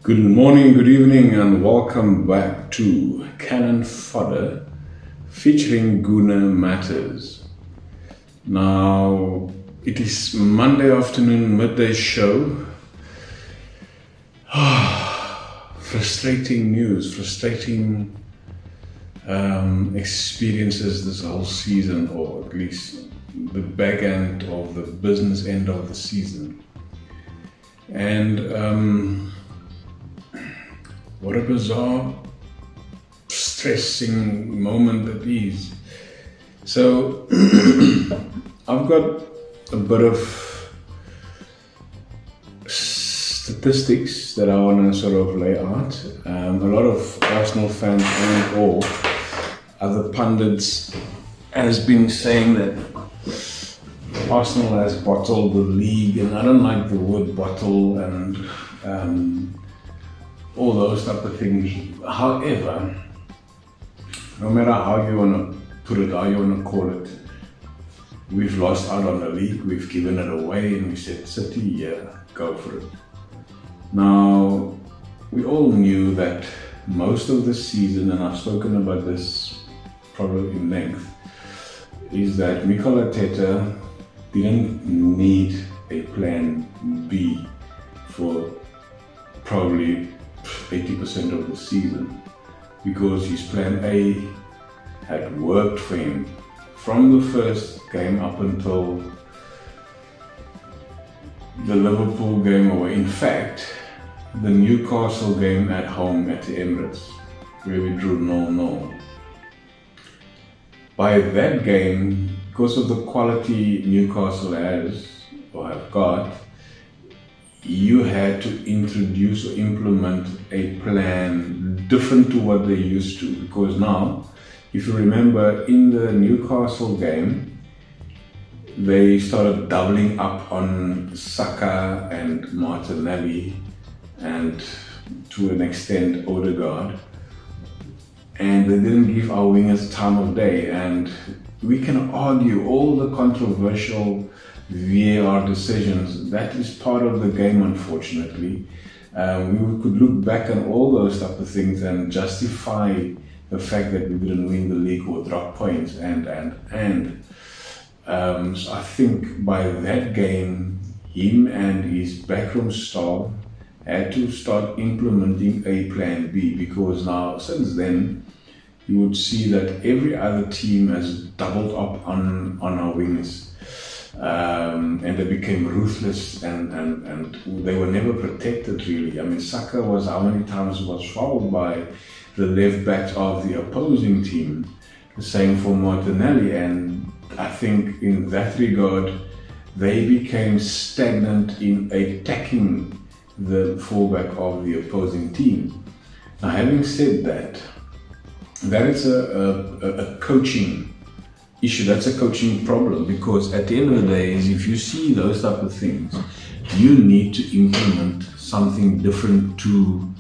Good morning, good evening, and welcome back to Cannon Fodder featuring Guna Matters. Now, it is Monday afternoon, midday show. Frustrating news, frustrating experiences this whole season, or at least the back end of the business end of the season. And what a bizarre, stressing moment that is. So, I've got a bit of statistics that I want to sort of lay out. A lot of Arsenal fans and all other pundits has been saying that Arsenal has bottled the league, and I don't like the word bottle and all those type of things. However, no matter how you want to put it, how you want to call it, we've lost out on the league, we've given it away, and we said, City, yeah, go for it. Now, we all knew that most of the season, and I've spoken about this probably in length, is that Mikel Arteta didn't need a plan B for probably 80% of the season, because his plan A had worked for him from the first game up until the Liverpool game away. In fact, the Newcastle game at home at the Emirates, where we drew 0-0. By that game, because of the quality Newcastle has or have got, you had to introduce or implement a plan different to what they used to. Because now, if you remember, in the Newcastle game, they started doubling up on Saka and Martinelli, and to an extent Odegaard, and they didn't give our wingers time of day. And we can argue all the controversial VAR decisions. That is part of the game, unfortunately. We could look back on all those type of things and justify the fact that we didn't win the league or drop points. So I think by that game, him and his backroom staff had to start implementing a plan B, because now, since then, you would see that every other team has doubled up on our wingers. And they became ruthless, and they were never protected, really. I mean, Saka was, how many times was fouled by the left backs of the opposing team. The same for Martinelli, and I think in that regard, they became stagnant in attacking the fullback of the opposing team. Now, having said that, that is a coaching issue. That's a coaching problem, because at the end of the day, if you see those type of things, you need to implement something different to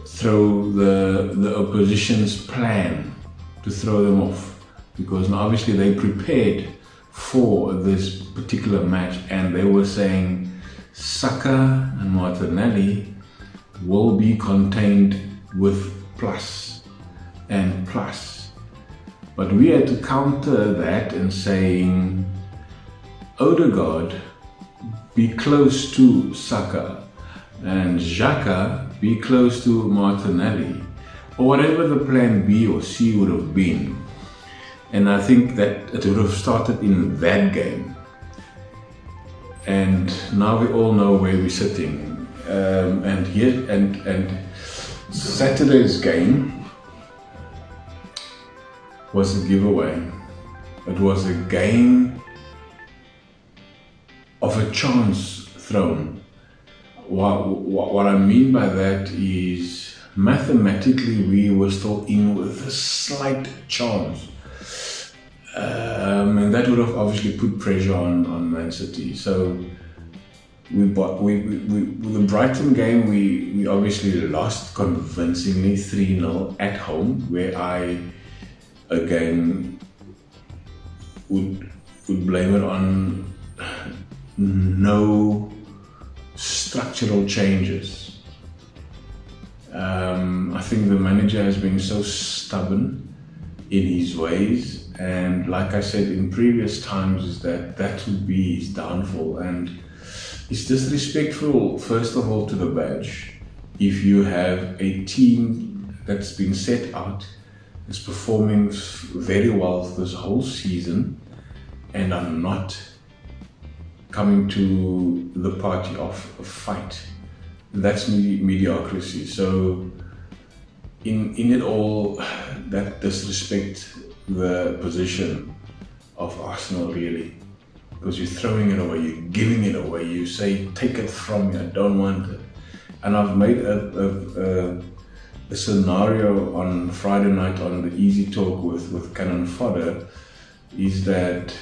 throw the opposition's plan, to throw them off. Because now obviously they prepared for this particular match, and they were saying Saka and Martinelli will be contained with plus and plus. But we had to counter that and saying, Odegaard, be close to Saka, and Xhaka, be close to Martinelli, or whatever the plan B or C would have been. And I think that it would have started in that game. And now we all know where we're sitting. And Saturday's game was a giveaway. It was a game of a chance thrown. What I mean by that is, mathematically we were still in with a slight chance. And that would have obviously put pressure on Man City. So with the Brighton game, we obviously lost convincingly 3-0 at home, where I again would blame it on no structural changes. I think the manager has been so stubborn in his ways, and like I said in previous times, is that would be his downfall. And it's disrespectful, first of all, to the badge. If you have a team that's been set out, is performing very well this whole season, and are not coming to the party of a fight, that's mediocrity. So in it all, that disrespect the position of Arsenal, really, because you're throwing it away, you're giving it away, you say take it from me, I don't want it. And I've made a scenario on Friday night on the Easy Talk with Cannon Fodder, is that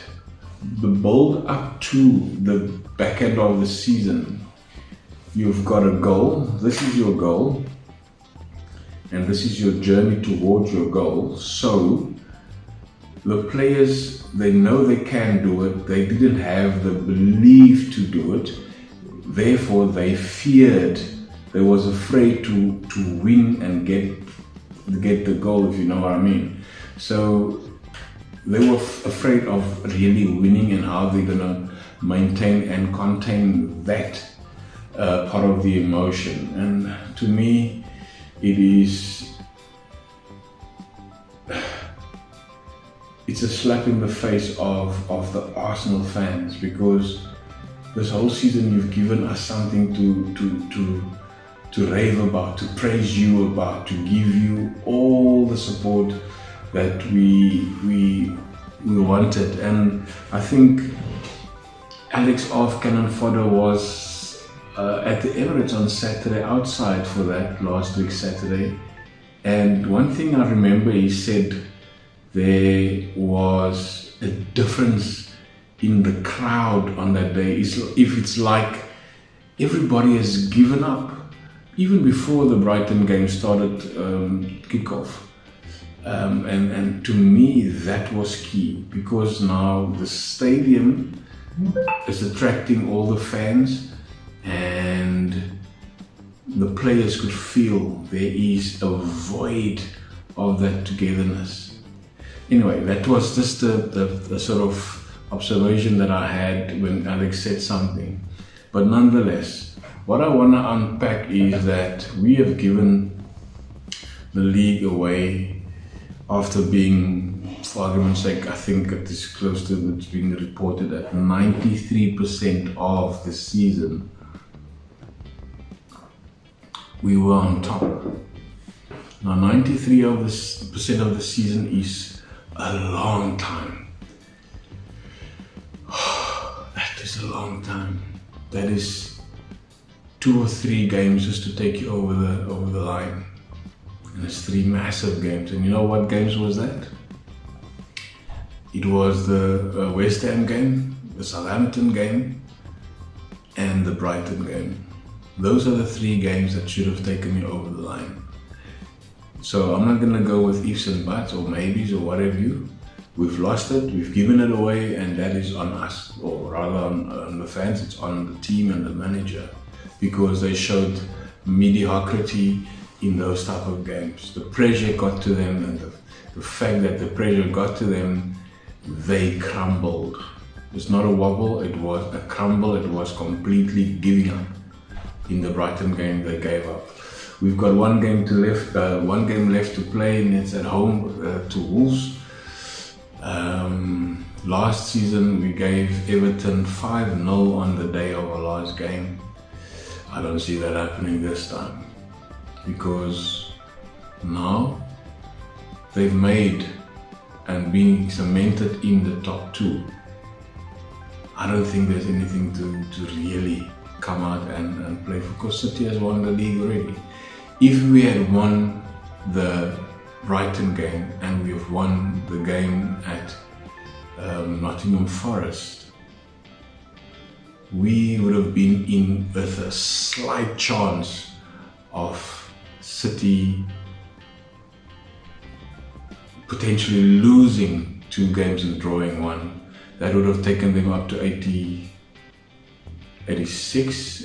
the build up to the back end of the season, you've got a goal, this is your goal, and this is your journey towards your goal. So the players, they know they can do it, they didn't have the belief to do it, therefore they feared, they was afraid to win and get the goal, if you know what I mean. So they were afraid of really winning, and how they're gonna maintain and contain that part of the emotion. And to me, it's a slap in the face of the Arsenal fans, because this whole season you've given us something to rave about, to praise you about, to give you all the support that we wanted. And I think Alex of Cannon Fodder was at the Emirates on Saturday, outside for that last week Saturday, and one thing I remember, he said there was a difference in the crowd on that day. If it's like everybody has given up, even before the Brighton game started, kickoff. And to me, that was key, because now the stadium is attracting all the fans, and the players could feel there is a void of that togetherness. Anyway, that was just the sort of observation that I had when Alex said something. But nonetheless, what I want to unpack is that we have given the league away after being, for argument's sake, I think it is close to, it's been reported at 93% of the season we were on top. Now 93% of the season is a long time. That is a long time. That is 2 or 3 games just to take you over the line. And it's 3 massive games. And you know what games was that? It was the West Ham game, the Southampton game, and the Brighton game. Those are the 3 games that should have taken me over the line. So I'm not going to go with ifs and buts or maybes or whatever you. We've lost it, we've given it away, and that is on us, or rather on the fans. It's on the team and the manager, because they showed mediocrity in those type of games. The pressure got to them, and the fact that the pressure got to them, they crumbled. It's not a wobble, it was a crumble. It was completely giving up. In the Brighton game, they gave up. We've got one game left to play, and it's at home to Wolves. Last season we gave Everton 5-0 on the day of our last game. I don't see that happening this time, because now they've made and been cemented in the top 2. I don't think there's anything to really come out and play for, because City has won the league already. If we had won the Brighton game and we have won the game at Nottingham Forest, we would have been in with a slight chance of City potentially losing 2 games and drawing 1. That would have taken them up to 86,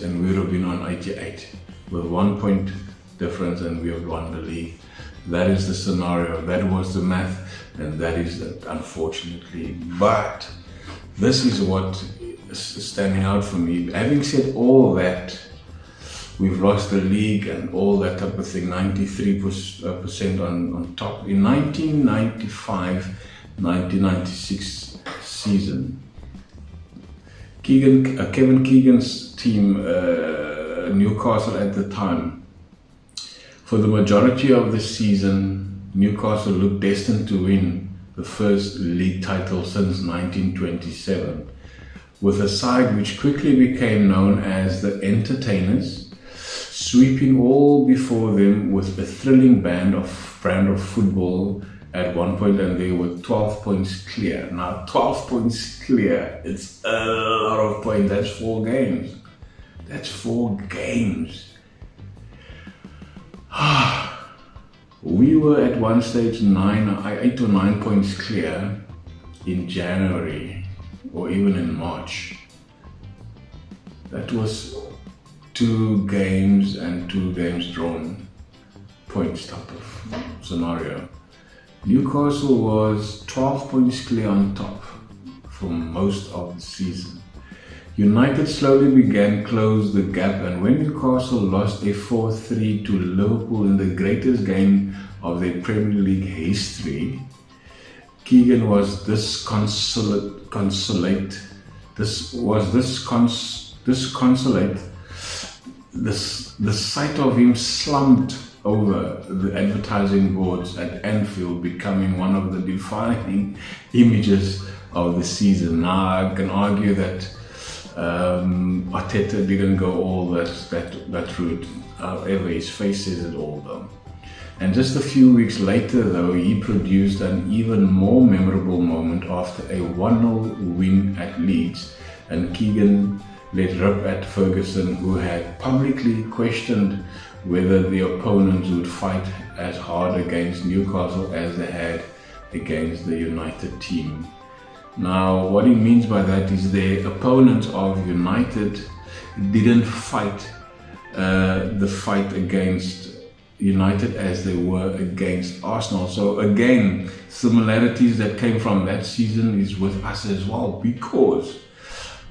and we would have been on 88 with 1 point difference and we have won the league. That is the scenario, that was the math, and that is it, unfortunately. But this is what is standing out for me. Having said all that, we've lost the league and all that type of thing, 93% on top. In 1995-1996 season, Kevin Keegan's team, Newcastle at the time, for the majority of the season, Newcastle looked destined to win the first league title since 1927, with a side which quickly became known as the Entertainers, sweeping all before them with a thrilling brand of football at one point, and they were 12 points clear. Now, 12 points clear, it's a lot of points. That's 4 games. That's 4 games. We were at one stage 8 or 9 points clear in January or even in March. That was 2 games and 2 games drawn points type of scenario. Newcastle was 12 points clear on top for most of the season. United slowly began close the gap, and when Newcastle lost a 4-3 to Liverpool in the greatest game of their Premier League history, Keegan was disconsolate. The sight of him slumped over the advertising boards at Anfield, becoming one of the defining images of the season. Now, I can argue that Arteta didn't go all that route. However, his face says it all though. And just a few weeks later though, he produced an even more memorable moment after a 1-0 win at Leeds, and Keegan let rip at Ferguson, who had publicly questioned whether the opponents would fight as hard against Newcastle as they had against the United team. Now, what he means by that is the opponents of United didn't fight the fight against United as they were against Arsenal. So again, similarities that came from that season is with us as well, because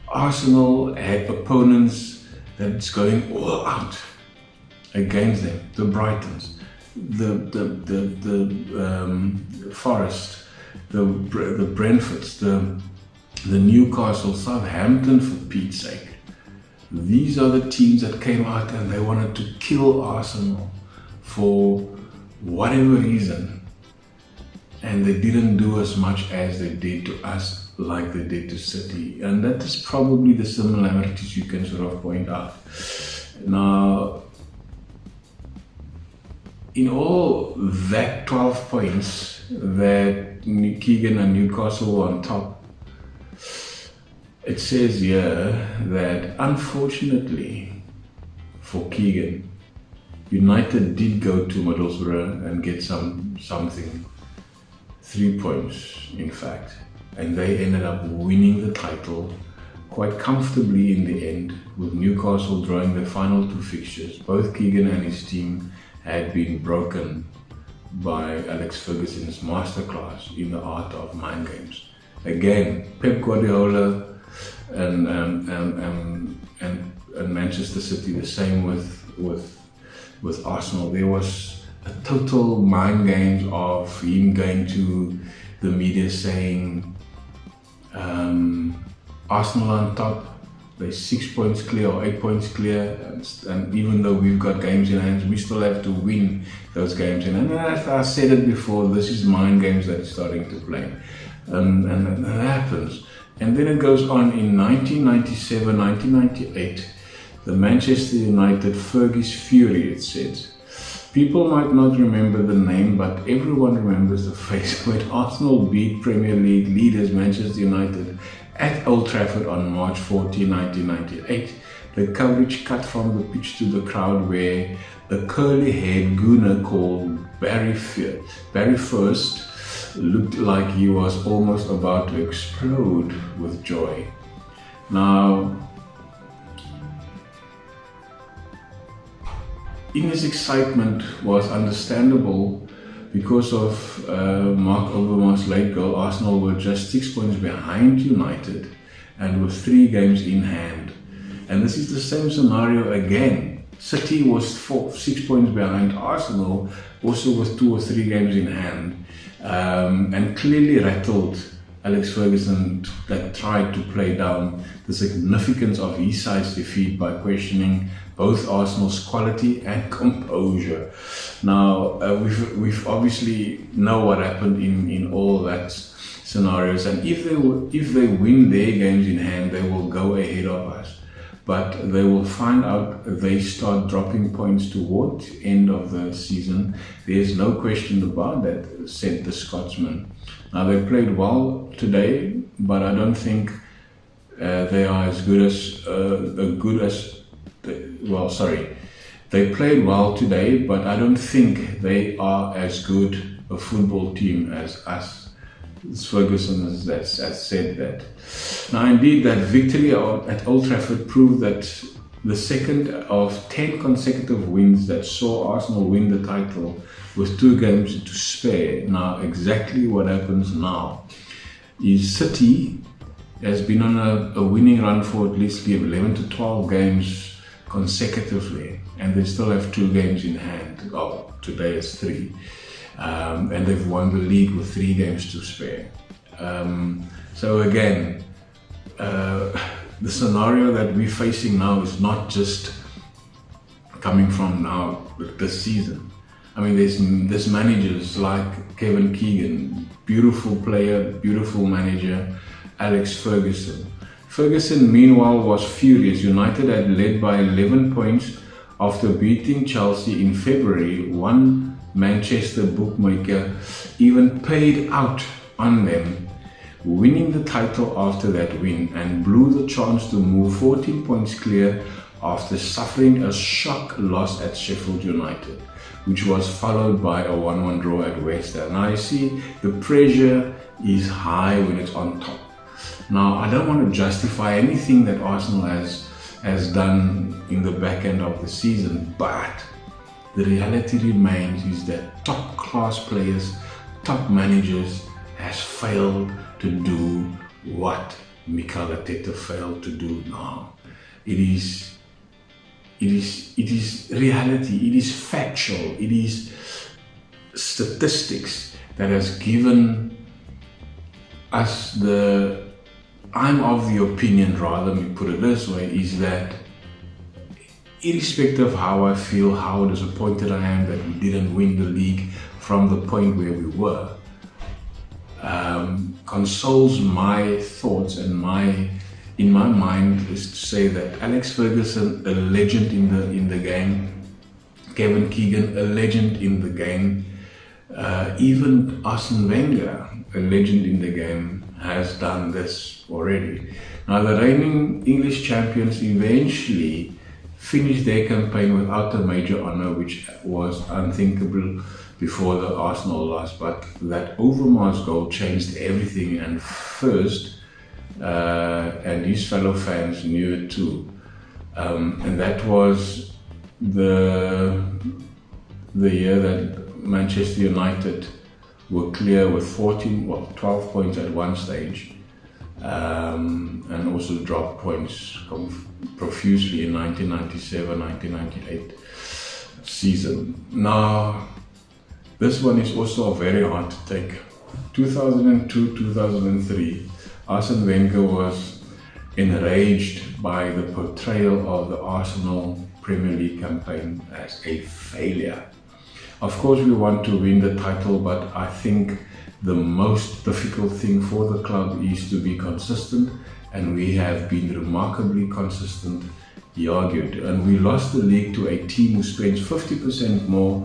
Arsenal had opponents that's going all out against them. The Brightons, the Forest, the Brentfords, the Newcastle, Southampton, for Pete's sake. These are the teams that came out and they wanted to kill Arsenal for whatever reason, and they didn't do as much as they did to us like they did to City. And that is probably the similarities you can sort of point out. Now, in all that 12 points that Keegan and Newcastle were on top, it says here that unfortunately for Keegan, United did go to Middlesbrough and get something, 3 points in fact, and they ended up winning the title quite comfortably in the end, with Newcastle drawing the final 2 fixtures. Both Keegan and his team had been broken by Alex Ferguson's masterclass in the art of mind games. Again, Pep Guardiola and Manchester City, the same with Arsenal. There was a total mind games of him going to the media saying, Arsenal on top, they're 6 points clear or 8 points clear, and even though we've got games in hands, we still have to win those games. And as I said it before, this is mind games that is starting to play, and that happens. And then it goes on in 1997, 1998, the Manchester United Fergie's Fury, it said. People might not remember the name, but everyone remembers the face when Arsenal beat Premier League leaders Manchester United at Old Trafford on March 14, 1998. The coverage cut from the pitch to the crowd, where a curly-haired gooner called Barry First looked like he was almost about to explode with joy. Now, in his excitement was understandable because of Mark Overmars' late goal. Arsenal were just 6 points behind United and with 3 games in hand. And this is the same scenario again. City was 6 points behind Arsenal, also with 2 or 3 games in hand, and clearly rattled Alex Ferguson, that tried to play down the significance of his side's defeat by questioning both Arsenal's quality and composure. Now, we've obviously know what happened in all that scenarios, and if they win their games in hand, they will go ahead of us. But they will find out they start dropping points towards the end of the season. There's no question about that, said the Scotsman. Now, they played well today, but I don't think they are as good as they played well today, but I don't think they are as good a football team as us. Ferguson has said that. Now, indeed, that victory at Old Trafford proved that the second of 10 consecutive wins that saw Arsenal win the title with 2 games to spare. Now, exactly what happens now is City has been on a winning run for at least 11 to 12 games consecutively, and they still have 2 games in hand. Oh, today is 3. And they've won the league with 3 games to spare. So again, the scenario that we're facing now is not just coming from now this season. I mean, there's managers like Kevin Keegan, beautiful player, beautiful manager, Alex Ferguson. Ferguson, meanwhile, was furious. United had led by 11 points after beating Chelsea in February. One Manchester bookmaker even paid out on them, winning the title after that win, and blew the chance to move 14 points clear after suffering a shock loss at Sheffield United, which was followed by a 1-1 draw at West Ham. Now, you see, the pressure is high when it's on top. Now, I don't want to justify anything that Arsenal has done in the back end of the season, but the reality remains is that top class players, top managers has failed to do what Mikel Arteta failed to do now. It is reality, it is factual, it is statistics that has given us I'm of the opinion, rather, let me put it this way, is that irrespective of how I feel, how disappointed I am that we didn't win the league from the point where we were, consoles my thoughts and in my mind is to say that Alex Ferguson, a legend in the game, Kevin Keegan, a legend in the game, even Arsene Wenger, a legend in the game, has done this already. Now, the reigning English champions eventually finished their campaign without a major honour, which was unthinkable before the Arsenal loss, but that Overmars goal changed everything, and first, and his fellow fans knew it too, and that was the year that Manchester United were clear with 12 points at one stage, and also dropped points profusely in 1997-1998 season. Now, this one is also very hard to take. 2002-2003, Arsene Wenger was enraged by the portrayal of the Arsenal Premier League campaign as a failure. Of course, we want to win the title, but I think the most difficult thing for the club is to be consistent, and we have been remarkably consistent, he argued. And we lost the league to a team who spends 50% more